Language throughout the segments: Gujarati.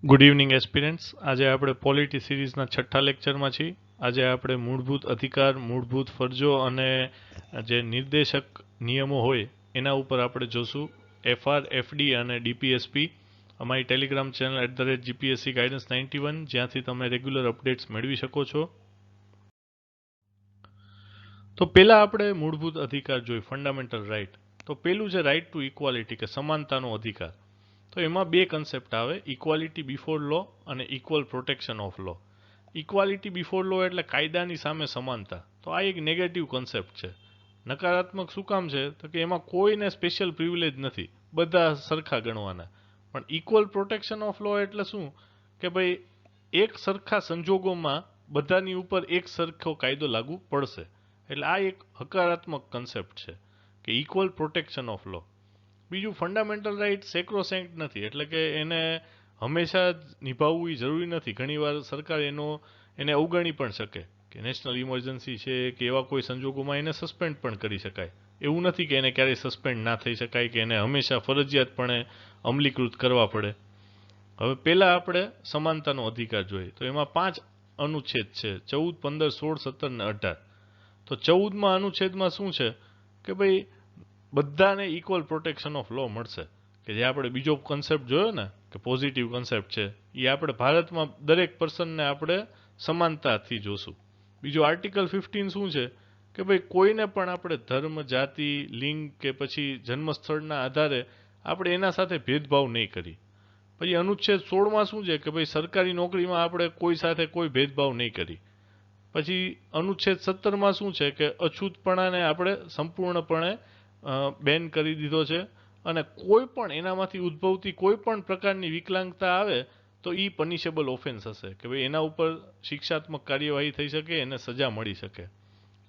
Good evening aspirants. આજે આપણે પોલિટી સિરીઝના 6થા લેક્ચરમાં છીએ. આજે આપણે મૂળભૂત અધિકાર, મૂળભૂત ફરજો અને જે નિર્દેશક નિયમો હોય એના ઉપર આપણે જોશું. FR, FD અને DPSP. અમારી ટેલિગ્રામ ચેનલ @GPSC ગાઈડન્સ 91, જ્યાંથી તમે રેગ્યુલર અપડેટ્સ મેળવી શકો છો. તો પહેલાં આપણે મૂળભૂત અધિકાર જોઈએ, ફંડામેન્ટલ રાઇટ. તો પહેલું છે રાઇટ ટુ ઇક્વાલિટી, કે સમાનતાનો અધિકાર. તો એમાં બે કન્સેપ્ટ આવે, ઇક્વાલિટી બિફોર લો અને equal protection of law. Equality before law એટલે કાયદાની સામે સમાનતા. તો આ એક નેગેટિવ કન્સેપ્ટ છે. નકારાત્મક શું કામ છે? તો કે એમાં કોઈને સ્પેશિયલ પ્રિવિલેજ નથી, બધા સરખા ગણવાના. પણ ઇક્વલ પ્રોટેક્શન ઓફ લો એટલે શું? કે ભાઈ એક સરખા સંજોગોમાં બધાની ઉપર એક સરખો કાયદો લાગુ પડશે. એટલે આ એક હકારાત્મક કન્સેપ્ટ છે કે ઇક્વલ પ્રોટેક્શન ઓફ લો. બીજું, ફંડામેન્ટલ રાઇટ સેક્રોસેન્ક્ટ નથી, એટલે કે એને હંમેશા જ નિભાવવું એ જરૂરી નથી. ઘણીવાર સરકાર એને અવગણી પણ શકે કે નેશનલ ઇમરજન્સી છે કે એવા કોઈ સંજોગોમાં એને સસ્પેન્ડ પણ કરી શકાય. એવું નથી કે એને ક્યારેય સસ્પેન્ડ ના થઈ શકાય કે એને હંમેશા ફરજિયાતપણે અમલીકૃત કરવા પડે. હવે પહેલાં આપણે સમાનતાનો અધિકાર જોઈએ. તો એમાં 5 અનુચ્છેદ છે, 14, 15, 16, 17 ને 18. તો 14મા અનુચ્છેદમાં શું છે કે ભાઈ બધાને ઇક્વલ પ્રોટેક્શન ઓફ લો મળશે. કે જે આપણે બીજો કન્સેપ્ટ જોયો ને કે પોઝિટિવ કન્સેપ્ટ છે, એ આપણે ભારતમાં દરેક પર્સનને આપણે સમાનતાથી જોશું. બીજું આર્ટિકલ 15 શું છે કે ભાઈ કોઈને પણ આપણે ધર્મ, જાતિ, લિંગ કે પછી જન્મસ્થળના આધારે આપણે એના સાથે ભેદભાવ નહીં કરી. પછી અનુચ્છેદ 16માં શું છે કે ભાઈ સરકારી નોકરીમાં આપણે કોઈ સાથે કોઈ ભેદભાવ નહીં કરી. પછી અનુચ્છેદ 17માં શું છે કે અછૂતપણાને આપણે સંપૂર્ણપણે બેન કરી દીધો છે. અને કોઈ પણ એનામાંથી ઉદ્ભવતી કોઈ પણ પ્રકારની વિકલાંગતા આવે તો એ પનિશેબલ ઓફેન્સ હશે, કે ભાઈ એના ઉપર શિક્ષાત્મક કાર્યવાહી થઈ શકે, એને સજા મળી શકે.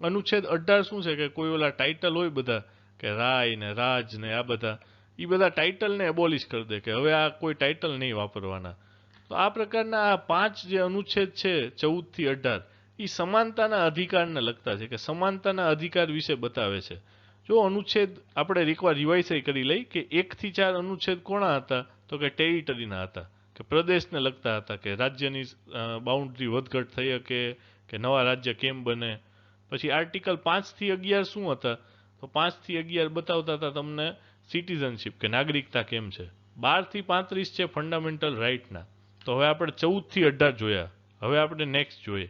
અનુચ્છેદ 18 શું છે કે કોઈ ઓલા ટાઇટલ હોય બધા કે રાય ને રાજ ને આ બધા, એ બધા ટાઇટલને એબોલિશ કરી દે કે હવે આ કોઈ ટાઇટલ નહીં વાપરવાના. તો આ પ્રકારના આ 5 જે અનુચ્છેદ છે 14 થી 18, એ સમાનતાના અધિકારને લગતા છે, કે સમાનતાના અધિકાર વિશે બતાવે છે. જો અનુચ્છેદ આપણે એકવાર રિવાઇઝ કરી લઈ કે 1 થી 4 અનુચ્છેદ કોના હતા? તો કે ટેરિટરીના હતા, કે પ્રદેશને લગતા હતા, કે રાજ્યની બાઉન્ડ્રી વધઘટ થઈ શકે, કે નવા રાજ્ય કેમ બને. પછી આર્ટિકલ 5 થી 11 શું હતા? તો 5 થી 11 બતાવતા હતા તમને સિટીઝનશીપ, કે નાગરિકતા કેમ છે. 12 થી 35 છે ફંડામેન્ટલ રાઇટના. તો હવે આપણે 14 થી 18 જોયા. હવે આપણે નેક્સ્ટ જોઈએ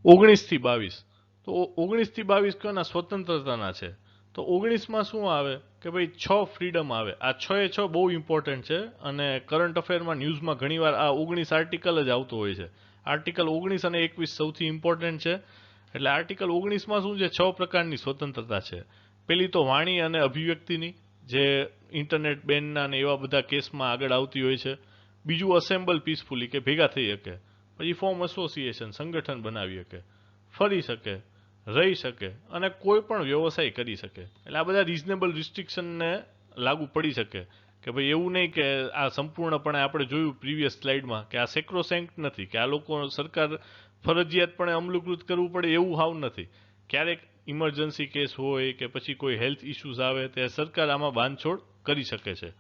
19 થી 22. તો 19 થી 22 કોના? સ્વતંત્રતાના છે. તો 19માં શું આવે કે ભાઈ 6 ફ્રીડમ આવે. આ 6 બહુ ઇમ્પોર્ટન્ટ છે અને કરંટ અફેરમાં ન્યૂઝમાં ઘણીવાર આ 19 આર્ટિકલ જ આવતો હોય છે. આર્ટિકલ 19 અને 21 સૌથી ઇમ્પોર્ટન્ટ છે. એટલે આર્ટિકલ 19માં શું છે? 6 પ્રકારની સ્વતંત્રતા છે. પેલી તો વાણી અને અભિવ્યક્તિની, જે ઇન્ટરનેટ બેનના અને એવા બધા કેસમાં આગળ આવતી હોય છે. બીજું, અસેમ્બલ પીસફુલી, કે ભેગા થઈ શકે. પછી ફોર્મ એસોસિએશન, સંગઠન બનાવી શકે, ફરી શકે, રહી શકે અને કોઈ પણ વ્યવસાય કરી શકે. એટલે આ બધા રિઝનેબલ રિસ્ટ્રિક્શનને લાગુ પડી શકે. કે ભાઈ એવું નહીં કે આ સંપૂર્ણપણે આપણે જોયું પ્રીવિયસ સ્લાઇડમાં કે આ સેક્રોસેન્ક્ટ નથી, કે આ લોકો સરકાર ફરજિયાતપણે અમલીકૃત કરવું પડે એવું હાવ નથી. ક્યારેક ઇમરજન્સી કેસ હોય કે પછી કોઈ હેલ્થ ઇશ્યુઝ આવે ત્યારે સરકાર આમાં બાંધછોડ કરી શકે છે.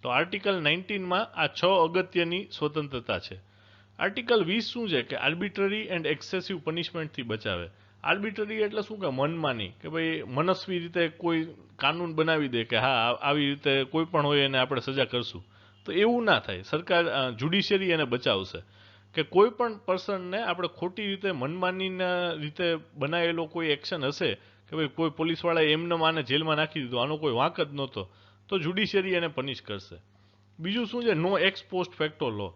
તો આર્ટિકલ 19માં આ 6 અગત્યની સ્વતંત્રતા છે. આર્ટિકલ 20 શું છે કે આર્બિટ્રરી એન્ડ એક્સેસિવ પનિશમેન્ટથી બચાવે. આર્બિટ્રરી એટલે શું? કે મનમાની, કે ભાઈ મનસ્વી રીતે કોઈ કાનૂન બનાવી દે કે હા આવી રીતે કોઈ પણ હોય એને આપણે સજા કરશું. તો એવું ના થાય. સરકાર જ્યુડિશિયરી એને બચાવશે. કે કોઈ પણ પર્સનને આપણે ખોટી રીતે મનમાનીના રીતે બનાવેલો કોઈ એક્શન હશે, કે ભાઈ કોઈ પોલીસવાળાએ એમને આને જેલમાં નાખી દીધો, આનો કોઈ વાંક જ નહોતો, તો જ્યુડિશિયરી એને પનિશ કરશે. બીજું શું છે? નો એક્સ પોસ્ટ ફેક્ટો લો.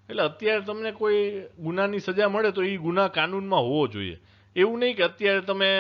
એટલે અત્યારે તમને કોઈ ગુનાની સજા મળે તો એ ગુના કાનૂનમાં હોવો જોઈએ. એવું નહીં કે અત્યારે તમે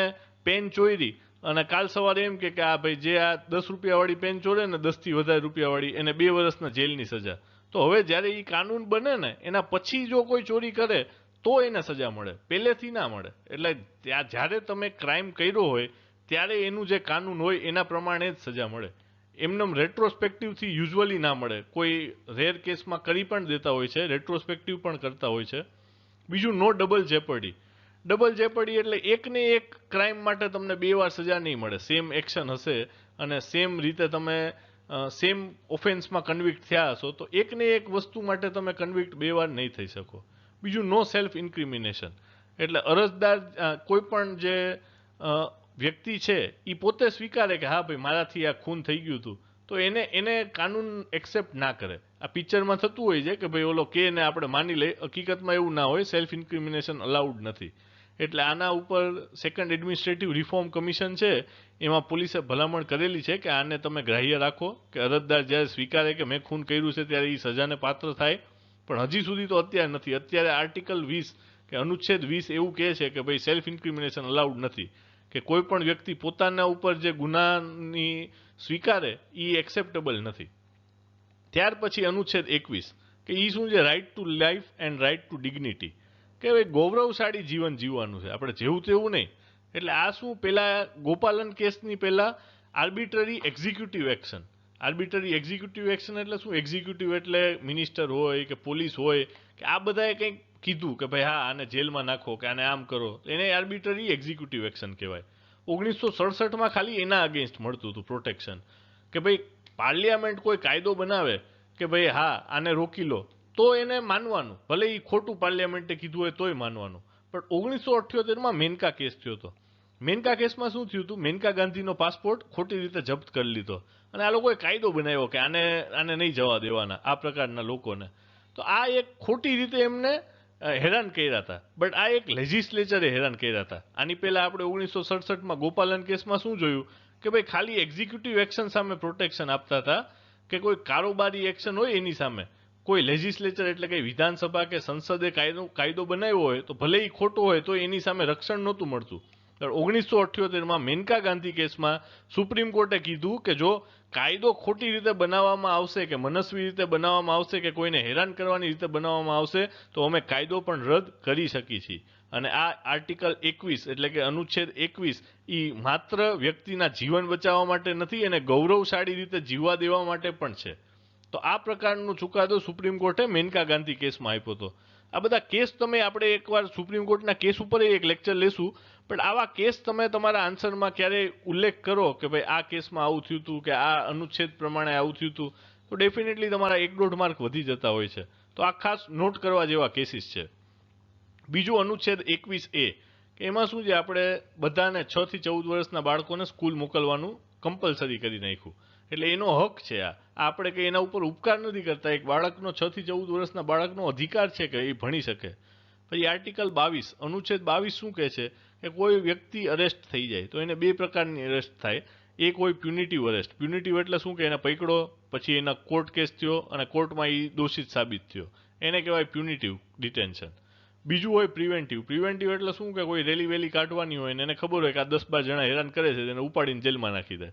પેન ચોરી અને કાલ સવારે એમ કે આ ભાઈ જે આ 10 રૂપિયાવાળી પેન ચોરે ને 10 થી વધારે રૂપિયાવાળી, એને 2 વર્ષના જેલની સજા. તો હવે જ્યારે એ કાનૂન બને ને એના પછી જો કોઈ ચોરી કરે તો એને સજા મળે, પહેલેથી ના મળે. એટલે જ્યારે તમે ક્રાઇમ કર્યો હોય ત્યારે એનું જે કાનૂન હોય એના પ્રમાણે જ સજા મળે. એમનેમ રેટ્રોસ્પેક્ટિવથી યુઝ્યુઅલી ના મળે. કોઈ રેર કેસમાં કરી પણ દેતા હોય છે, રેટ્રોસ્પેક્ટિવ પણ કરતા હોય છે. બીજું, નો ડબલ જેપર્ડી. ડબલ જેપર્ડી એટલે એકને એક ક્રાઇમ માટે તમને 2 વાર સજા નહીં મળે. સેમ એક્શન હશે અને સેમ રીતે તમે સેમ ઓફેન્સમાં કન્વિક્ટ થયા હશો તો એકને એક વસ્તુ માટે તમે કન્વિક્ટ 2 વાર નહીં થઈ શકો. બીજું નો સેલ્ફ ઇન્ક્રિમિનેશન, એટલે અરજદાર કોઈ પણ જે વ્યક્તિ છે એ પોતે સ્વીકારે કે હા ભાઈ મારાથી આ ખૂન થઈ ગયું હતું, તો એને કાનૂન એક્સેપ્ટ ના કરે. આ પિક્ચરમાં થતું હોય છે કે ભાઈ ઓલો કે ને આપણે માની લઈએ, હકીકતમાં એવું ના હોય, સેલ્ફ ઇન્ક્રિમિનેશન અલાઉડ નથી. એટલે આના ઉપર સેકન્ડ એડમિનિસ્ટ્રેટિવ રિફોર્મ કમિશન છે એમાં પોલીસે ભલામણ કરેલી છે કે આને તમે ગ્રાહ્ય રાખો, કે અરજદાર જ્યારે સ્વીકારે કે મેં ખૂન કર્યું છે ત્યારે એ સજાને પાત્ર થાય. પણ હજી સુધી તો અત્યારે નથી. અત્યારે આર્ટિકલ 20 કે અનુચ્છેદ 20 એવું કહે છે કે ભાઈ સેલ્ફ ઇન્ક્રિમિનેશન અલાઉડ નથી, કે કોઈ પણ વ્યક્તિ પોતાના ઉપર જે ગુનાની સ્વીકારે એ એક્સેપ્ટેબલ નથી. ત્યાર પછી અનુચ્છેદ 21 કે એ શું છે, right to life and right to dignity, કે ભાઈ ગૌરવશાળી જીવન જીવવાનું છે, આપણે જેવું તેવું નહીં. એટલે આ શું, પેલા ગોપાલન કેસની પહેલા arbitrary executive action. Arbitrary executive action એટલે શું, એક્ઝિક્યુટિવ એટલે મિનિસ્ટર હોય કે પોલીસ હોય કે આ બધાએ કંઈક કીધું કે ભાઈ હા આને જેલમાં નાખો કે આને આમ કરો, એને આર્બિટરી એક્ઝિક્યુટિવ એક્શન કહેવાય. 1967માં ખાલી એના અગેન્સ્ટ મળતું હતું પ્રોટેક્શન, કે ભાઈ પાર્લિયામેન્ટ કોઈ કાયદો બનાવે કે ભાઈ હા આને રોકી લો તો એને માનવાનું, ભલે એ ખોટું પાર્લિયામેન્ટે કીધું હોય તોય માનવાનું. પણ 1978માં મેનકા કેસ થયો હતો. મેનકા કેસમાં શું થયું હતું, મેનકા ગાંધીનો પાસપોર્ટ ખોટી રીતે જપ્ત કરી લીધો અને આ લોકોએ કાયદો બનાવ્યો કે આને નહીં જવા દેવાના આ પ્રકારના લોકોને. તો આ એક ખોટી રીતે એમને હેરાન કર્યા હતા, બટ આ એક લેજિસ્લેચરે હેરાન કર્યા હતા. આની પહેલા આપણે 1967માં ગોપાલન કેસમાં શું જોયું કે ભાઈ ખાલી એક્ઝિક્યુટિવ એક્શન સામે પ્રોટેક્શન આપતા હતા, કે કોઈ કારોબારી એક્શન હોય એની સામે કોઈ લેજિસ્લેચર એટલે કે વિધાનસભા કે સંસદે કાયદો બનાવ્યો હોય તો ભલે એ ખોટો હોય તો એની સામે રક્ષણ નહોતું મળતું. 1978માં મેનકા ગાંધી કેસમાં સુપ્રીમ કોર્ટે કીધું કે જો કાયદો ખોટી રીતે બનાવવામાં આવશે કે મનસ્વી રીતે બનાવવામાં આવશે કે કોઈને હેરાન કરવાની રીતે બનાવવામાં આવશે તો અમે કાયદો પણ રદ કરી શકીએ છીએ. અને આ આર્ટિકલ 21 એટલે કે અનુચ્છેદ 21 એ માત્ર વ્યક્તિના જીવન બચાવવા માટે નથી, એને ગૌરવશાળી રીતે જીવવા દેવા માટે પણ છે. તો આ પ્રકારનો ચુકાદો સુપ્રીમ કોર્ટે મેનકા ગાંધી કેસમાં આપ્યો હતો. આ બધા કેસ તમે આપણે એકવાર સુપ્રીમ કોર્ટના કેસ ઉપર એક લેક્ચર લેશું, પણ આવા કેસ તમે તમારા આન્સરમાં ક્યારેય ઉલ્લેખ કરો કે ભાઈ આ કેસમાં આવું થયું હતું કે આ અનુચ્છેદ પ્રમાણે આવું થયું હતું, તો ડેફિનેટલી તમારા 1.5 માર્ક વધી જતા હોય છે. તો આ ખાસ નોટ કરવા જેવા કેસીસ છે. બીજું અનુચ્છેદ 21A કે એમાં શું છે, આપણે બધાને 6 થી 14 વર્ષના બાળકોને સ્કૂલ મોકલવાનું કમ્પલસરી કરી નાખ્યું. એટલે એનો હક છે. આ આપણે કંઈ એના ઉપર ઉપકાર નથી કરતા, એક બાળકનો 6 થી 14 વર્ષના બાળકનો અધિકાર છે કે એ ભણી શકે. પછી આર્ટિકલ 22 અનુચ્છેદ 22 શું કહે છે કે કોઈ વ્યક્તિ અરેસ્ટ થઈ જાય તો એને 2 પ્રકારની અરેસ્ટ થાય. એક હોય પ્યુનિટિવ અરેસ્ટ. પ્યુનિટિવ એટલે શું કે એને પકડો પછી એના કોર્ટ કેસ થયો અને કોર્ટમાં એ દોષિત સાબિત થયો, એને કહેવાય પ્યુનિટિવ ડિટેન્શન. બીજું હોય પ્રિવેન્ટિવ. પ્રિવેન્ટિવ એટલે શું કે કોઈ રેલી વેલી કાઢવાની હોય ને એને ખબર હોય કે આ 10-12 જણા હેરાન કરે છે, એને ઉપાડીને જેલમાં નાખી દે.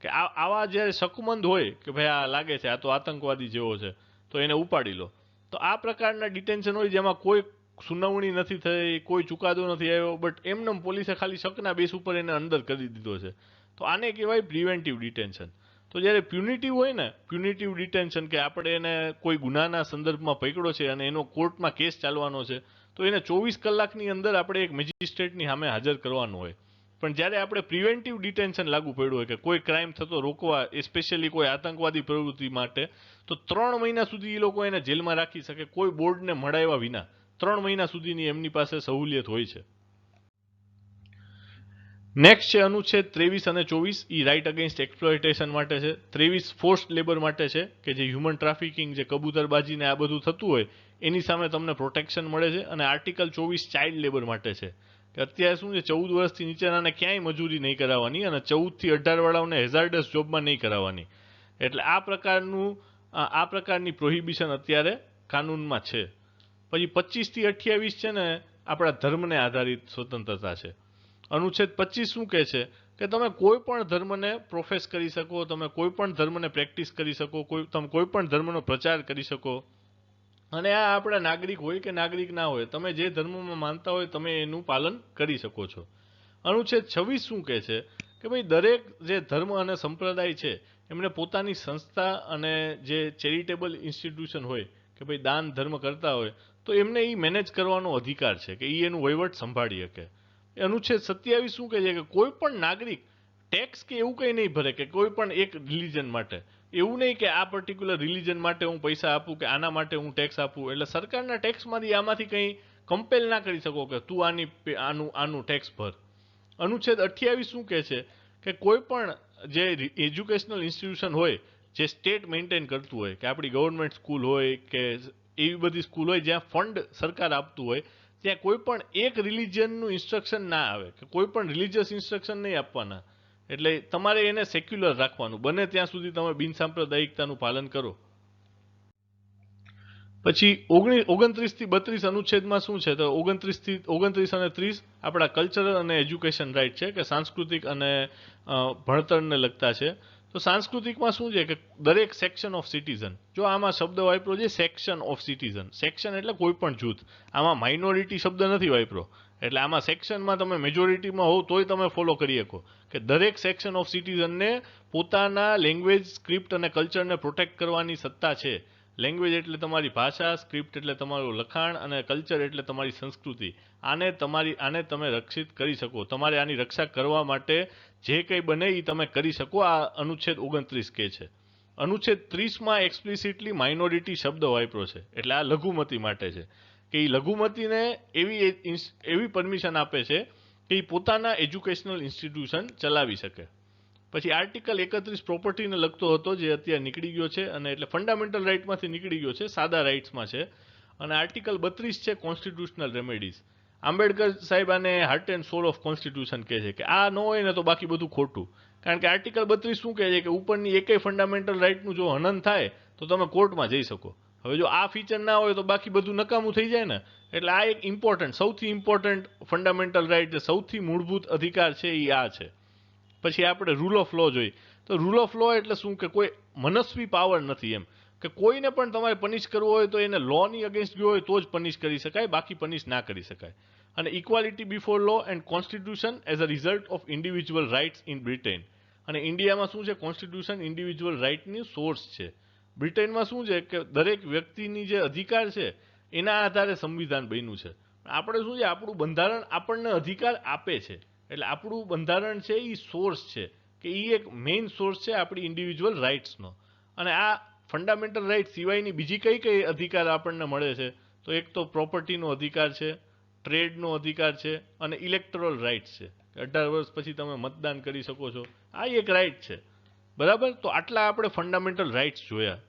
કે આવા જ્યારે શકમંદ હોય કે ભાઈ આ લાગે છે આ તો આતંકવાદી જેવો છે તો એને ઉપાડી લો. તો આ પ્રકારના ડિટેન્શન હોય જેમાં કોઈ સુનાવણી નથી થઈ, કોઈ ચુકાદો નથી આવ્યો, બટ એમને પોલીસે ખાલી શકના બેસ ઉપર એને અંદર કરી દીધો છે, તો આને કહેવાય પ્રિવેન્ટિવ ડિટેન્શન. તો જ્યારે પ્યુનિટિવ હોય ને, પ્યુનિટિવ ડિટેન્શન કે આપણે એને કોઈ ગુનાના સંદર્ભમાં પકડ્યો છે અને એનો કોર્ટમાં કેસ ચાલવાનો છે તો એને 24 કલાકની અંદર આપણે એક મેજિસ્ટ્રેટની સામે હાજર કરવાનું હોય. પણ જ્યારે આપણે પ્રિવેન્ટિવ ડિટેન્શન લાગુ પડ્યું હોય કે કોઈ ક્રાઇમ થતો રોકવા, એસ્પેશિયલી કોઈ આતંકવાદી પ્રવૃત્તિ માટે, તો 3 મહિના સુધી એ લોકો એને જેલમાં રાખી શકે કોઈ બોર્ડને મળાવ્યા વિના. 3 મહિના સુધીની એમની પાસે સહુલિયત હોય છે. નેક્સ્ટ છે અનુચ્છેદ 23 અને 24. એ રાઇટ અગેન્સ્ટ એક્સપ્લોઇટેશન માટે છે. 23 ફોર્સ્ડ લેબર માટે છે કે જે હ્યુમન ટ્રાફિકિંગ, જે કબૂતરબાજી ને આ બધું થતું હોય એની સામે તમને પ્રોટેક્શન મળે છે. અને આર્ટિકલ 24 ચાઇલ્ડ લેબર માટે છે કે અત્યારે શું છે, 14 વર્ષથી નીચેનાને ક્યાંય મજૂરી નહીં કરાવવાની અને 14 થી 18 વાળાઓને હેઝાર્ડસ જોબમાં નહીં કરાવવાની. એટલે આ પ્રકારની પ્રોહિબિશન અત્યારે કાનૂનમાં છે. પછી 25 થી 28 છે ને આપણા ધર્મને આધારિત સ્વતંત્રતા છે. અનુચ્છેદ 25 શું કહે છે કે તમે કોઈ પણ ધર્મને પ્રોફેસ કરી શકો, તમે કોઈ પણ ધર્મને પ્રેક્ટિસ કરી શકો, તમે કોઈ પણ ધર્મનો પ્રચાર કરી શકો. અને આ આપણા નાગરિક હોય કે નાગરિક ના હોય, તમે જે ધર્મમાં માનતા હોય તમે એનું પાલન કરી શકો છો. અનુચ્છેદ 26 શું કહે છે કે ભાઈ દરેક જે ધર્મ અને સંપ્રદાય છે એમને પોતાની સંસ્થા અને જે ચેરિટેબલ ઇન્સ્ટિટ્યુશન હોય કે ભાઈ દાન ધર્મ કરતા હોય તો એમને એ મેનેજ કરવાનો અધિકાર છે કે એ એનું વહીવટ સંભાળી શકે. અનુચ્છેદ 27 શું કહે છે કે કોઈ પણ નાગરિક ટેક્સ કે એવું કંઈ નહીં ભરે કે કોઈ પણ એક રિલિજન માટે. એવું નહીં કે આ પર્ટિક્યુલર રિલિજન માટે હું પૈસા આપું કે આના માટે હું ટેક્સ આપું. એટલે સરકારના ટેક્સમાંથી આમાંથી કંઈ કમ્પેલ ના કરી શકો કે તું આનું ટેક્સ ભર. અનુચ્છેદ 28 શું કહે છે કે કોઈ પણ જે એજ્યુકેશનલ ઇન્સ્ટિટ્યુશન હોય જે સ્ટેટ મેન્ટેન કરતું હોય, કે આપણી ગવર્મેન્ટ સ્કૂલ હોય કે એવી બધી સ્કૂલ હોય જ્યાં ફંડ સરકાર આપતું હોય, ત્યાં કોઈ પણ એક રિલિજનનું ઇન્સ્ટ્રક્શન ના આવે કે કોઈ પણ રિલિજિયસ ઇન્સ્ટ્રક્શન નહીં આપવાના. એટલે તમારે એને સેક્યુલર રાખવાનું, બને ત્યાં સુધી તમે બિનસાંપ્રદાયિકતાનું પાલન કરો. પછી 29 થી 32 અનુચ્છેદમાં શું છે? તો 29 અને 30 આપણા કલ્ચરલ અને એજ્યુકેશન રાઇટ છે, કે સાંસ્કૃતિક અને ભણતરને લગતા છે. તો સાંસ્કૃતિકમાં શું છે કે દરેક સેક્શન ઓફ સિટીઝન, જો આમાં શબ્દ વાપરો છે સેક્શન ઓફ સિટીઝન. સેક્શન એટલે કોઈ પણ જૂથ, આમાં માઇનોરિટી શબ્દ નથી વાપરો. એટલે આમાં સેક્શનમાં તમે મેજોરિટીમાં હોવ તોય તમે ફોલો કરી શકો કે દરેક સેક્શન ઓફ સિટીઝનને પોતાના લેંગ્વેજ, સ્ક્રિપ્ટ અને કલ્ચરને પ્રોટેક્ટ કરવાની સત્તા છે. લેંગ્વેજ એટલે તમારી ભાષા, સ્ક્રિપ્ટ એટલે તમારું લખાણ અને કલ્ચર એટલે તમારી સંસ્કૃતિ. આને તમે રક્ષિત કરી શકો. તમારે આની રક્ષા કરવા માટે જે કંઈ બને એ તમે કરી શકો. આ અનુચ્છેદ 29 કહે છે. અનુચ્છેદ 30માં એક્સપ્લિસિટલી માઇનોરિટી શબ્દ વાપરો છે, એટલે આ લઘુમતી માટે છે કે એ લઘુમતીને એવી પરમિશન આપે છે કે એ પોતાના એજ્યુકેશનલ ઇન્સ્ટિટ્યુશન ચલાવી શકે. પછી આર્ટિકલ 31 પ્રોપર્ટીને લગતો હતો, જે અત્યારે નીકળી ગયો છે, અને એટલે ફંડામેન્ટલ રાઇટમાંથી નીકળી ગયો છે, સાદા રાઇટ્સમાં છે. અને આર્ટિકલ 32 છે કોન્સ્ટિટ્યુશનલ રેમેડીઝ. આંબેડકર સાહેબ આને heart and soul of constitution કહે છે કે આ ન હોય ને તો બાકી બધું ખોટું. કારણ કે આર્ટિકલ 32 શું કહે છે કે ઉપરની એકેય ફંડામેન્ટલ રાઇટનું જો હનન થાય તો તમે કોર્ટમાં જઈ શકો. હવે જો આ ફીચર ના હોય તો બાકી બધું નકામું થઈ જાય ને. એટલે આ એક સૌથી ઇમ્પોર્ટન્ટ ફંડામેન્ટલ રાઇટ, સૌથી મૂળભૂત અધિકાર છે એ આ છે. પછી આપણે રૂલ ઓફ લો જોઈએ. તો રૂલ ઓફ લો એટલે શું કે કોઈ મનસ્વી પાવર નથી, એમ કે કોઈને પણ તમારે પનિશ કરવો હોય તો એને લોની અગેન્સ્ટ ગયો હોય તો જ પનિશ કરી શકાય, બાકી પનિશ ના કરી શકાય. અને equality before law and constitution as a result of individual rights in Britain. અને ઇન્ડિયામાં શું છે? કોન્સ્ટિટ્યુશન ઇન્ડિવિજ્યુઅલ રાઇટની સોર્સ છે. બ્રિટેનમાં શું છે કે દરેક વ્યક્તિની જે અધિકાર છે એના આધારે સંવિધાન બન્યું છે. આપણે શું છે, આપણું બંધારણ આપણને અધિકાર આપે છે. એટલે આપણું બંધારણ છે એ સોર્સ છે, કે એ એક મેઇન સોર્સ છે આપણી ઇન્ડિવિજ્યુઅલ રાઇટ્સનો. અને આ ફંડામેન્ટલ રાઇટ સિવાયની બીજી કઈ અધિકાર આપણને મળે છે? તો એક તો પ્રોપર્ટીનો અધિકાર છે, ટ્રેડનો અધિકાર છે, અને ઇલેક્ટોરલ રાઇટ્સ છે. 18 વર્ષ પછી તમે મતદાન કરી શકો છો. આ એક રાઇટ છે, બરાબર. તો આટલા આપણે ફંડામેન્ટલ રાઇટ્સ જોયા.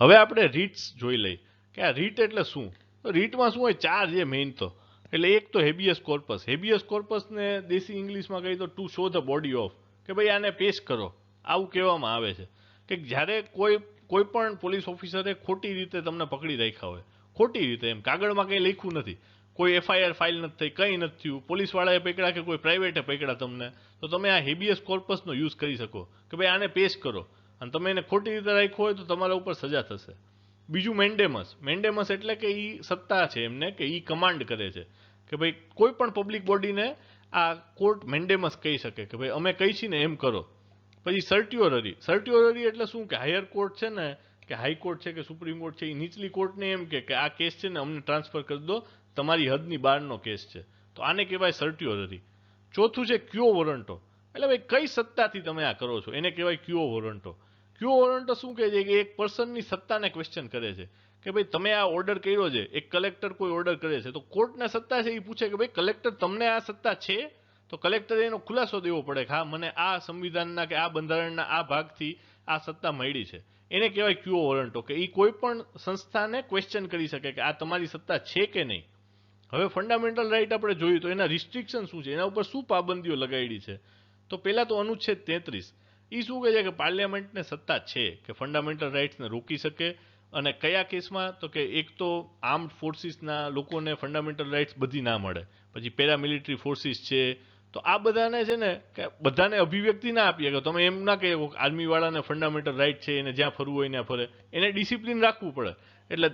હવે આપણે રીટ્સ જોઈ લઈ કે આ રીટ એટલે શું. તો રીટમાં શું હોય? 4 છે મેઇન. તો એટલે એક તો હેબિયસ કોર્પસ. હેબિયસ કોર્પસને દેશી ઇંગ્લિશમાં કહી તો to show the body of, કે ભાઈ આને પેશ કરો, આવું કહેવામાં આવે છે. કે જ્યારે કોઈ પણ પોલીસ ઓફિસરે ખોટી રીતે તમને પકડી રાખ્યા હોય, ખોટી રીતે, એમ કાગળમાં કંઈ લખ્યું નથી, કોઈ FIR ફાઇલ નથી થઈ, કંઈ નથી થયું, પોલીસવાળાએ પકડ્યા કે કોઈ પ્રાઇવેટે પકડ્યા તમને, તો તમે આ હેબિયસ કોર્પસનો યુઝ કરી શકો કે ભાઈ આને પેશ કરો. અને તમે એને ખોટી રીતે રાખ્યો હોય તો તમારા ઉપર સજા થશે. બીજું મેન્ડેમસ. મેન્ડેમસ એટલે કે એ સત્તા છે એમને, કે એ કમાન્ડ કરે છે કે ભાઈ કોઈ પણ પબ્લિક બોડીને આ કોર્ટ મેન્ડેમસ કહી શકે કે ભાઈ અમે કહી છીએ ને એમ કરો. પછી સર્ટ્યુઅરરી. સર્ટ્યુઅરરી એટલે શું કે હાયર કોર્ટ છે ને, કે હાઈકોર્ટ છે કે સુપ્રીમ કોર્ટ છે, એ નીચલી કોર્ટને એમ કે આ કેસ છે ને અમને ટ્રાન્સફર કરી દો, તમારી હદની બહારનો કેસ છે. તો આને કહેવાય સર્ટ્યુઅરરી. ચોથું છે ક્યો વોરંટો. એટલે ભાઈ કઈ સત્તાથી તમે આ કરો છો એને કહેવાય ક્યો વોરંટો. ક્યો વોરંટો શું કહે છે કે એક પર્સનની સત્તાને ક્વેશ્ચન કરે છે કે ભાઈ તમે આ ઓર્ડર કર્યો છે. એક કલેક્ટર કોઈ ઓર્ડર કરે છે તો કોર્ટને સત્તા છે એ પૂછે કે ભાઈ કલેક્ટર તમને આ સત્તા છે? તો કલેક્ટરે એનો ખુલાસો દેવો પડે કે હા મને આ સંવિધાનના કે આ બંધારણના આ ભાગથી આ સત્તા મળી છે. એને કહેવાય ક્યો વોરંટો, કે એ કોઈ પણ સંસ્થાને ક્વેશ્ચન કરી શકે કે આ તમારી સત્તા છે કે નહીં. હવે ફંડામેન્ટલ રાઇટ આપણે જોયું તો એના રિસ્ટ્રિક્શન શું છે, એના ઉપર શું પાબંદીઓ લગાડી છે. તો પહેલા તો અનુચ્છેદ 33 એ શું કહે છે કે પાર્લિયામેન્ટને સત્તા છે કે ફંડામેન્ટલ રાઇટ્સને રોકી શકે. અને કયા કેસમાં? તો કે એક તો આર્મ્ડ ફોર્સિસના લોકોને ફંડામેન્ટલ રાઇટ્સ બધી ના મળે. પછી પેરામિલિટરી ફોર્સિસ છે, તો આ બધાને છે ને કે બધાને અભિવ્યક્તિ ના આપીએ કે તમે એમ ના કહી શકો કે આર્મીવાળાને ફંડામેન્ટલ રાઇટ છે, એને જ્યાં ફરવું હોય ત્યાં ફરે. એને ડિસિપ્લિન રાખવું પડે. એટલે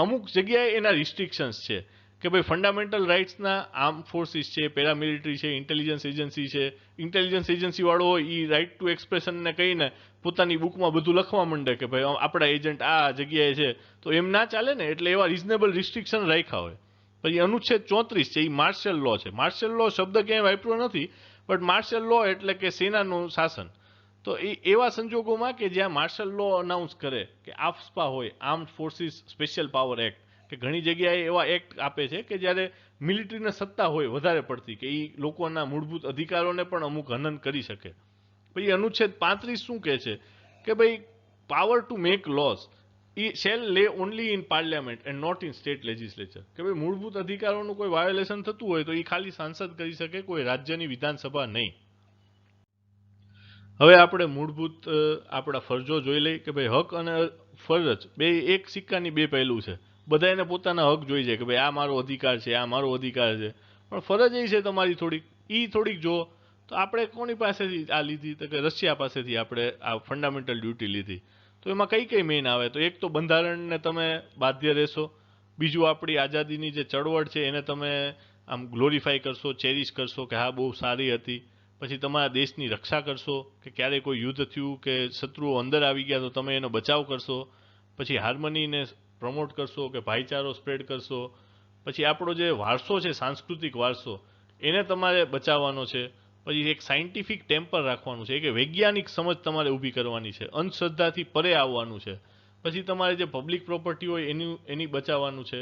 અમુક જગ્યાએ એના રિસ્ટ્રિક્શન્સ છે કે ભાઈ ફંડામેન્ટલ રાઇટ્સના આર્મ ફોર્સિસ છે, પેરામિલિટરી છે, ઇન્ટેલિજન્સ એજન્સી છે. ઇન્ટેલિજન્સ એજન્સી વાળો હોય એ રાઇટ ટુ એક્સપ્રેશનને કહીને પોતાની બુકમાં બધું લખવા માંડે કે ભાઈ આપણા એજન્ટ આ જગ્યાએ છે, તો એમ ના ચાલે ને. એટલે એવા રિઝનેબલ રિસ્ટ્રિક્શન રાખ્યા હોય. પછી અનુચ્છેદ 34 છે એ માર્શલ લો છે. માર્શલ લો શબ્દ ક્યાંય વાપર્યો નથી, બટ માર્શલ લો એટલે કે સેનાનું શાસન. તો એવા સંજોગોમાં કે જ્યાં માર્શલ લો અનાઉન્સ કરે કે આફસ્પા હોય, armed forces special power act, કે ઘણી જગ્યાએ એવા એક્ટ આપે છે કે જ્યારે મિલિટરીને સત્તા હોય વધારે પડતી કે એ લોકોના મૂળભૂત અધિકારોને પણ અમુક હનન કરી શકે. પછી અનુચ્છેદ 35 શું કહે છે કે ભાઈ પાવર ટુ મેક લોઝ એ shall lie only in parliament and not in state legislature, કે ભાઈ મૂળભૂત અધિકારોનું કોઈ વાયોલેશન થતું હોય તો એ ખાલી સાંસદ કરી શકે, કોઈ રાજ્યની વિધાનસભા નહીં. હવે આપણે મૂળભૂત આપણા ફરજો જોઈ લઈએ કે ભાઈ હક અને ફરજ બે એક સિક્કાની બે પહેલું છે. બધાને પોતાના હક જોઈ જાય કે ભાઈ આ મારો અધિકાર છે, આ મારો અધિકાર છે, પણ ફરજ એ છે તમારી થોડીક જો. તો આપણે કોની પાસેથી આ લીધી તો કે રશિયા પાસેથી આપણે આ ફંડામેન્ટલ ડ્યુટી લીધી. તો એમાં કઈ કઈ મેઇન આવે તો એક તો બંધારણને તમે બાધ્ય રહેશો, બીજું આપણી આઝાદીની જે ચળવળ છે એને તમે આમ ગ્લોરીફાઈ કરશો, ચેરિશ કરશો કે હા બહુ સારી હતી. પછી તમારા દેશની રક્ષા કરશો કે ક્યારે કોઈ યુદ્ધ થયું કે શત્રુઓ અંદર આવી ગયા તો તમે એનો બચાવ કરશો. પછી હાર્મનીને પ્રમોટ કરશો કે ભાઈચારો સ્પ્રેડ કરશો. પછી આપણો જે વારસો છે, સાંસ્કૃતિક વારસો, એને તમારે બચાવવાનો છે. પછી એક સાયન્ટિફિક ટેમ્પર રાખવાનું છે, કે વૈજ્ઞાનિક સમજ તમારે ઊભી કરવાની છે, અંધશ્રદ્ધાથી પરે આવવાનું છે. પછી તમારે જે પબ્લિક પ્રોપર્ટી હોય એની બચાવવાનું છે.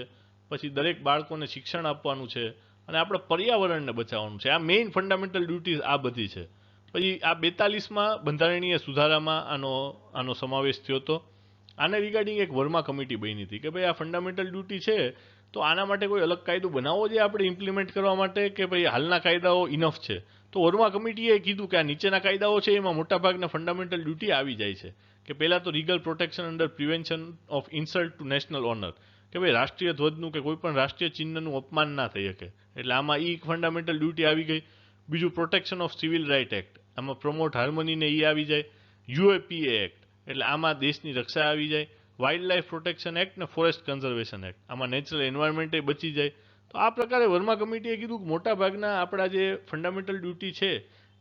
પછી દરેક બાળકોને શિક્ષણ આપવાનું છે અને આપણે પર્યાવરણને બચાવવાનું છે. આ મેઇન ફંડામેન્ટલ ડ્યુટીઝ આ બધી છે. પછી આ 42માં બંધારણીય સુધારામાં આનો સમાવેશ થયો હતો. આને રિગાર્ડિંગ એક વર્મા કમિટી બની હતી કે ભાઈ આ ફંડામેન્ટલ ડ્યુટી છે તો આના માટે કોઈ અલગ કાયદો બનાવવો જોઈએ આપણે ઇમ્પ્લિમેન્ટ કરવા માટે, કે ભાઈ હાલના કાયદાઓ ઇનફ છે. તો વર્મા કમિટીએ કીધું કે આ નીચેના કાયદાઓ છે એમાં મોટાભાગના ફંડામેન્ટલ ડ્યુટી આવી જાય છે. કે પહેલાં તો legal protection under prevention of insult to national honour, કે ભાઈ રાષ્ટ્રીય ધ્વજનું કે કોઈ પણ રાષ્ટ્રીય ચિહ્નનું અપમાન ના થઈ શકે, એટલે આમાં ઈ ફંડામેન્ટલ ડ્યુટી આવી ગઈ. બીજું protection of civil right act, આમાં પ્રમોટ હાર્મનીને એ આવી જાય. યુએપીએ એક્ટ, એટલે આમાં દેશની રક્ષા આવી જાય. વાઇલ્ડ લાઇફ પ્રોટેક્શન એક્ટ ને ફોરેસ્ટ કન્ઝર્વેશન એક્ટ, આમાં નેચરલ એન્વાયરમેન્ટ બચી જાય. તો આ પ્રકારે વર્મા કમિટીએ કીધું કે મોટા ભાગના આપણા જે ફંડામેન્ટલ ડ્યુટી છે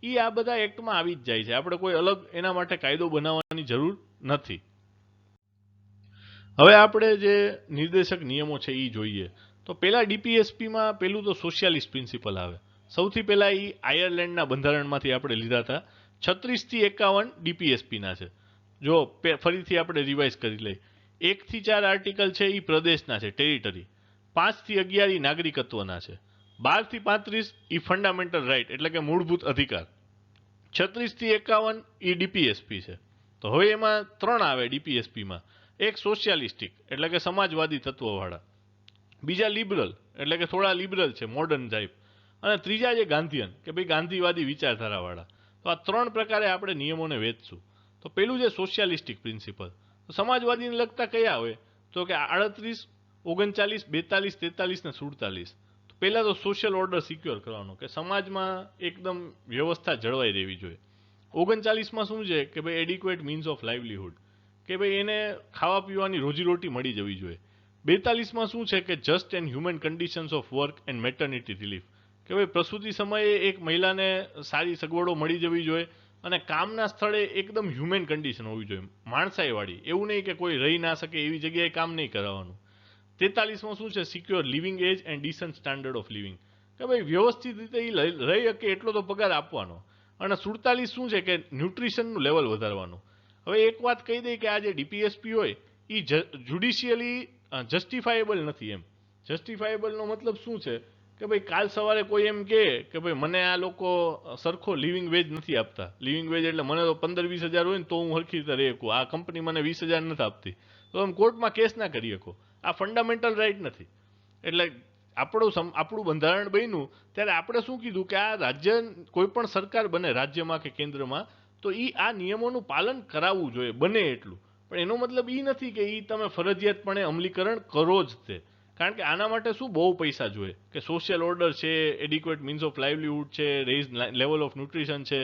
એ આ બધા એક્ટમાં આવી જ જાય છે, આપણે કોઈ અલગ એના માટે કાયદો બનાવવાની જરૂર નથી. હવે આપણે જે નિર્દેશક નિયમો છે એ જોઈએ. તો પહેલા ડીપીએસપીમાં પહેલું તો સોશિયાલિસ્ટ પ્રિન્સિપલ આવે. સૌથી પહેલા એ આયર્લેન્ડના બંધારણમાંથી આપણે લીધા હતા. 36 થી 51 ડીપીએસપીના છે. જો ફરીથી આપણે રિવાઇઝ કરી લઈએ. 1 થી 4 આર્ટિકલ છે એ પ્રદેશના છે, ટેરિટરી. 5 થી 11 એ નાગરિકત્વના છે. 12 થી 35 એ ફંડામેન્ટલ રાઇટ એટલે કે મૂળભૂત અધિકાર. 36 થી 51 એ ડીપીએસપી છે. તો હવે એમાં 3 આવે ડીપીએસપીમાં. એક સોશિયાલિસ્ટિક એટલે કે સમાજવાદી તત્વવાળા, બીજા લિબરલ એટલે કે થોડા લિબરલ છે, મોડર્ન ટાઈપ, અને ત્રીજા જે ગાંધીયન કે ભાઈ ગાંધીવાદી વિચારધારાવાળા. તો આ 3 પ્રકારે આપણે નિયમોને વેચશું. તો પેલું છે સોશિયાલિસ્ટિક પ્રિન્સિપલ. તો સમાજવાદીને લગતા કયા હોય તો કે 38, 39, 42, 43 ને 47. તો પહેલા તો સોશિયલ ઓર્ડર સિક્યોર કરવાનો, કે સમાજમાં એકદમ વ્યવસ્થા જળવાઈ રહેવી જોઈએ. 39માં શું છે કે ભાઈ એડિક્વેટ મીન્સ ઓફ લાઇવલીહુડ, કે ભાઈ એને ખાવા પીવાની રોજીરોટી મળી જવી જોઈએ. 42માં શું છે કે just and human conditions of work and maternity relief, કે ભાઈ પ્રસૂતિ સમયે એક મહિલાને સારી સગવડો મળી જવી જોઈએ અને કામના સ્થળે એકદમ હ્યુમન કન્ડિશન હોવી જોઈએ, માણસાઈવાળી. એવું નહીં કે કોઈ રહી ના શકે એવી જગ્યાએ કામ નહીં કરાવવાનું. 43માં શું છે secure living wage and decent standard of living, કે ભાઈ વ્યવસ્થિત રીતે એ રહી શકે એટલો તો પગાર આપવાનો. અને 47 શું છે કે ન્યુટ્રિશનનું લેવલ વધારવાનું. હવે એક વાત કહી દઈએ કે આ જે ડીપીએસપી હોય એ જ્યુડિશિયલી જસ્ટિફાયેબલ નથી. એમ જસ્ટિફાયેબલનો મતલબ શું છે કે ભાઈ કાલ સવારે કોઈ એમ કે ભાઈ મને આ લોકો સરખો લિવિંગ વેજ નથી આપતા. લિવિંગ વેજ એટલે મને તો 15-20 હજાર હોય ને તો હું સરખી રીતે રહી શકું, આ કંપની મને 20,000 નથી આપતી, તો તમે કોર્ટમાં કેસ ના કરી શકો. આ ફંડામેન્ટલ રાઇટ નથી. એટલે આપણું બંધારણ બન્યું ત્યારે આપણે શું કીધું કે આ રાજ્ય કોઈ પણ સરકાર બને રાજ્યમાં કે કેન્દ્રમાં તો એ આ નિયમોનું પાલન કરાવવું જોઈએ બને એટલું. પણ એનો મતલબ એ નથી કે એ તમે ફરજિયાતપણે અમલીકરણ કરો જ તે, કારણ કે આના માટે શું બહુ પૈસા જોઈએ, કે સોશિયલ ઓર્ડર છે, એડિક્વેટ મીન્સ ઓફ લાઇવલીહુડ છે, રેઇઝ લેવલ ઓફ ન્યુટ્રિશન છે.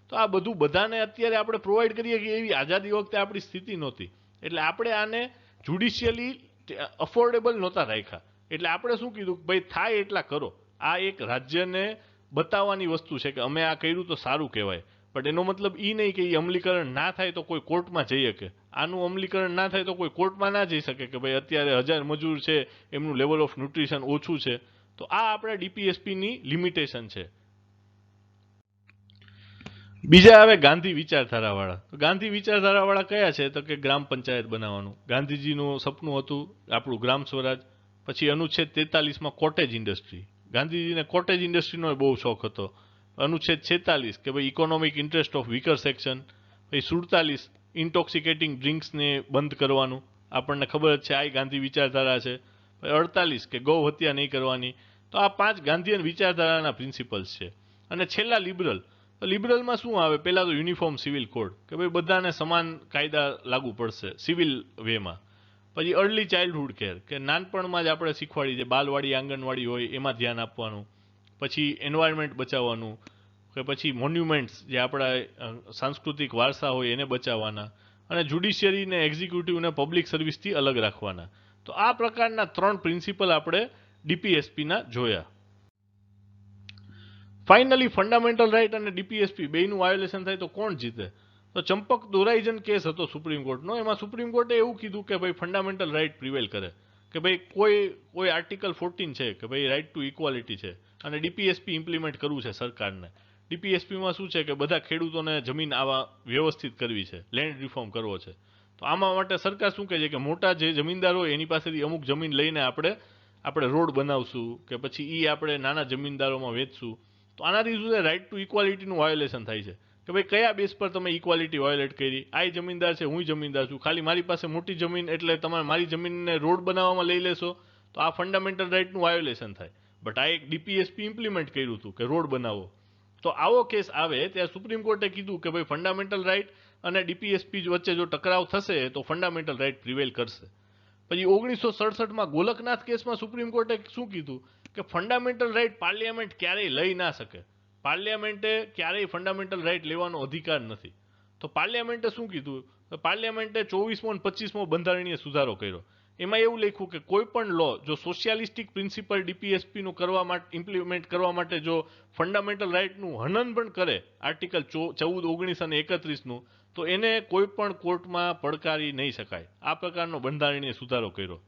તો આ બધું બધાને અત્યારે આપણે પ્રોવાઈડ કરીએ કે એવી આઝાદી વખતે આપણી સ્થિતિ નહોતી, એટલે આપણે આને જ્યુડિશિયલી અફોર્ડેબલ નહોતા રાખ્યા. એટલે આપણે શું કીધું ભાઈ થાય એટલા કરો. આ એક રાજ્યને બતાવવાની વસ્તુ છે કે અમે આ કર્યું તો સારું કહેવાય. બટ એનો મતલબ એ નહીં કે એ અમલીકરણ ના થાય તો કોઈ કોર્ટમાં જઈ શકે. આનું અમલીકરણ ના થાય તો કોઈ કોર્ટમાં ના જઈ શકે કે ભાઈ અત્યારે 1000 મજૂર છે એમનું લેવલ ઓફ ન્યુટ્રિશન ઓછું છે. તો આ આપણે ડીપીએસપીની લિમિટેશન છે. બીજા આવે ગાંધી વિચારધારાવાળા. તો ગાંધી વિચારધારાવાળા કયા છે? તો કે ગ્રામ પંચાયત બનાવવાનું. ગાંધીજીનું સપનું હતું આપણું ગ્રામ સ્વરાજ. પછી અનુચ્છેદ 43માં કોટેજ ઇન્ડસ્ટ્રી. ગાંધીજીને કોટેજ ઇન્ડસ્ટ્રીનો બહુ શોખ હતો. અનુચ્છેદ 46 કે ભાઈ economic interest of weaker section. પછી 47 ઇન્ટોક્સિકેટિંગ ડ્રિંક્સને બંધ કરવાનું. આપણને ખબર જ છે આ ગાંધી વિચારધારા છે. 48 કે ગૌ હત્યા નહીં કરવાની. તો આ 5 ગાંધીયન વિચારધારાના પ્રિન્સિપલ્સ છે. અને છેલ્લા લિબરલ. તો લિબરલમાં શું આવે? પહેલા તો યુનિફોર્મ સિવિલ કોડ કે ભાઈ બધાને સમાન કાયદા લાગુ પડશે સિવિલ વેમાં. પછી અર્લી ચાઇલ્ડહુડ કેર કે નાનપણમાં જ આપણે શીખવાડી દે, બાલવાડી આંગણવાડી હોય એમાં ધ્યાન આપવાનું. પછી એન્વાયરમેન્ટ બચાવવાનું કે પછી મોન્યુમેન્ટ્સ જે આપણા સાંસ્કૃતિક વારસા હોય એને બચાવવાના. અને જ્યુડિશિયરી ને એક્ઝિક્યુટિવ ને પબ્લિક સર્વિસથી અલગ રાખવાના. તો આ પ્રકારના 3 પ્રિન્સિપલ આપણે ડીપીએસપીના જોયા. ફાઇનલી ફંડામેન્ટલ રાઇટ અને ડીપીએસપી બેયનું વાયોલેશન થાય તો કોણ જીતે? તો ચંપક દોરાઈજન કેસ હતો સુપ્રીમ કોર્ટનો. એમાં સુપ્રીમ કોર્ટે એવું કીધું કે ભાઈ ફંડામેન્ટલ રાઇટ પ્રિવેલ કરે, કે ભાઈ કોઈ આર્ટિકલ 14 છે કે ભાઈ રાઇટ ટુ ઇક્વાલિટી છે અને ડીપીએસપી ઇમ્પ્લિમેન્ટ કરવું છે સરકારને. ડીપીએસપીમાં શું છે કે બધા ખેડૂતોને જમીન આવા વ્યવસ્થિત કરવી છે, લેન્ડ રિફોર્મ કરવો છે. તો આમાં માટે સરકાર શું કહે છે કે મોટા જે જમીનદાર હોય એની પાસેથી અમુક જમીન લઈને આપણે રોડ બનાવશું કે પછી એ આપણે નાના જમીનદારોમાં વેચશું. તો આનાથી શું છે? રાઇટ ટુ ઇક્વાલિટીનું વાયોલેશન થાય છે કે ભાઈ કયા બેઝ પર તમે ઇક્વાલિટી વાયોલેટ કરી? આ જમીનદાર છે, હું જમીનદાર છું, ખાલી મારી પાસે મોટી જમીન એટલે તમે મારી જમીનને રોડ બનાવવામાં લઈ લેશો, તો આ ફંડામેન્ટલ રાઇટનું વાયોલેશન થાય. બટ આ એક ડીપીએસપી ઇમ્પ્લિમેન્ટ કર્યું હતું કે રોડ બનાવો. તો આવો કેસ આવે ત્યારે સુપ્રીમ કોર્ટે કીધું કે ભાઈ ફંડામેન્ટલ રાઇટ અને ડીપીએસપી વચ્ચે જો ટકરાવ થશે તો ફંડામેન્ટલ રાઇટ પ્રિવેલ કરશે. પછી 1967માં ગોલકનાથ કેસમાં સુપ્રીમ કોર્ટે શું કીધું કે ફંડામેન્ટલ રાઇટ પાર્લિયામેન્ટ ક્યારેય લઈ ના શકે. પાર્લિયામેન્ટે ક્યારેય ફંડામેન્ટલ રાઇટ લેવાનો અધિકાર નથી. તો પાર્લિયામેન્ટે શું કીધું? તો પાર્લિયામેન્ટે 24મો અને 25મો બંધારણીય સુધારો કર્યો. એમાં એવું લખ્યું કે કોઈ પણ લો જો સોશિયાલિસ્ટિક પ્રિન્સિપલ ડીપીએસપીનું ઇમ્પ્લિમેન્ટ કરવા માટે જો ફંડામેન્ટલ રાઇટનું હનન પણ કરે, આર્ટિકલ 14, 19 અને 31નું, તો એને કોઈ પણ કોર્ટમાં પડકારી નહીં શકાય. આ પ્રકારનો બંધારણીય સુધારો કર્યો.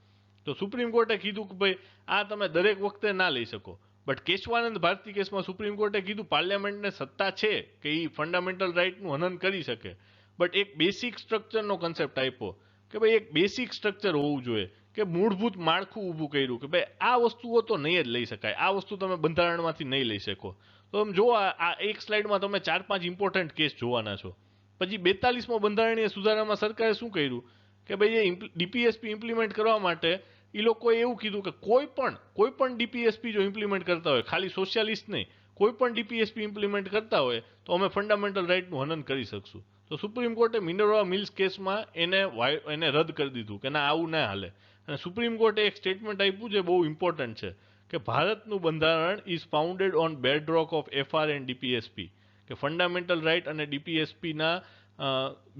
તો સુપ્રીમ કોર્ટે કીધું કે ભાઈ આ તમે દરેક વખતે ના લઈ શકો. બટ કેશવાનંદ ભારતી કેસમાં સુપ્રીમ કોર્ટે કીધું પાર્લિયામેન્ટને સત્તા છે કે એ ફંડામેન્ટલ રાઇટનું હનન કરી શકે. બટ એક બેસિક સ્ટ્રક્ચરનો કન્સેપ્ટ આપ્યો કે ભાઈ એક બેસિક સ્ટ્રક્ચર હોવું જોઈએ, કે મૂળભૂત માળખું ઊભું કર્યું કે ભાઈ આ વસ્તુઓ તો નહીં જ લઈ શકાય, આ વસ્તુ તમે બંધારણમાંથી નહીં લઈ શકો. તો તમે જો આ એક સ્લાઇડમાં તમે 4-5 ઇમ્પોર્ટન્ટ કેસ જોવાના છો. પછી 42મો બંધારણીય સુધારામાં સરકારે શું કર્યું કે ભાઈ એ ડીપીએસપી ઇમ્પ્લિમેન્ટ કરવા માટે એ લોકોએ એવું કીધું કે કોઈ પણ ડીપીએસપી જો ઇમ્પ્લિમેન્ટ કરતા હોય, ખાલી સોશિયાલિસ્ટ નહીં, કોઈ પણ ડીપીએસપી ઇમ્પ્લિમેન્ટ કરતા હોય તો અમે ફંડામેન્ટલ રાઇટનું હનન કરી શકશું. તો સુપ્રીમ કોર્ટે મિનર્વા મિલ્સ કેસમાં એને રદ કરી દીધું કે ના આવું ના હાલે. અને સુપ્રીમ કોર્ટે એક સ્ટેટમેન્ટ આપ્યું જે બહુ ઇમ્પોર્ટન્ટ છે કે ભારતનું બંધારણ is founded on bedrock of FR and DPSP, કે ફંડામેન્ટલ રાઇટ અને ડીપીએસપીના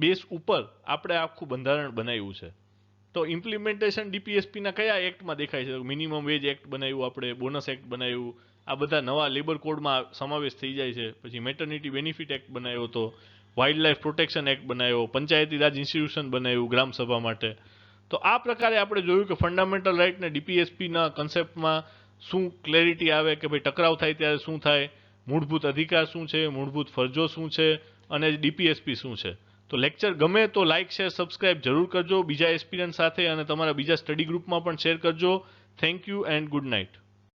બેઝ ઉપર આપણે આખું બંધારણ બનાવ્યું છે. તો ઇમ્પ્લિમેન્ટેશન ડીપીએસપીના કયા એક્ટમાં દેખાય છે? મિનિમમ વેજ એક્ટ બનાવ્યું આપણે, બોનસ એક્ટ બનાવ્યું, આ બધા નવા લેબર કોડમાં સમાવેશ થઈ જાય છે. પછી મેટર્નિટી બેનિફિટ એક્ટ બનાવ્યો હતો, વાઇલ્ડ લાઇફ પ્રોટેક્શન એક્ટ બનાવ્યો, પંચાયતી રાજ ઇન્સ્ટિટ્યુશન બનાવ્યું ગ્રામ સભા માટે. તો આ પ્રકારે આપણે જોયું કે ફંડામેન્ટલ રાઇટ ને ડીપીએસપીના કન્સેપ્ટમાં શું ક્લેરિટી આવે કે ભાઈ ટકરાવ થાય ત્યારે શું થાય, મૂળભૂત અધિકાર શું છે, મૂળભૂત ફરજો શું છે અને ડીપીએસપી શું છે. તો લેક્ચર ગમે તો લાઇક, શેર, સબસ્ક્રાઇબ જરૂર કરજો બીજા એક્સપિરિયન્સ સાથે, અને તમારા બીજા સ્ટડી ગ્રુપમાં પણ શેર કરજો. Thank you and good night.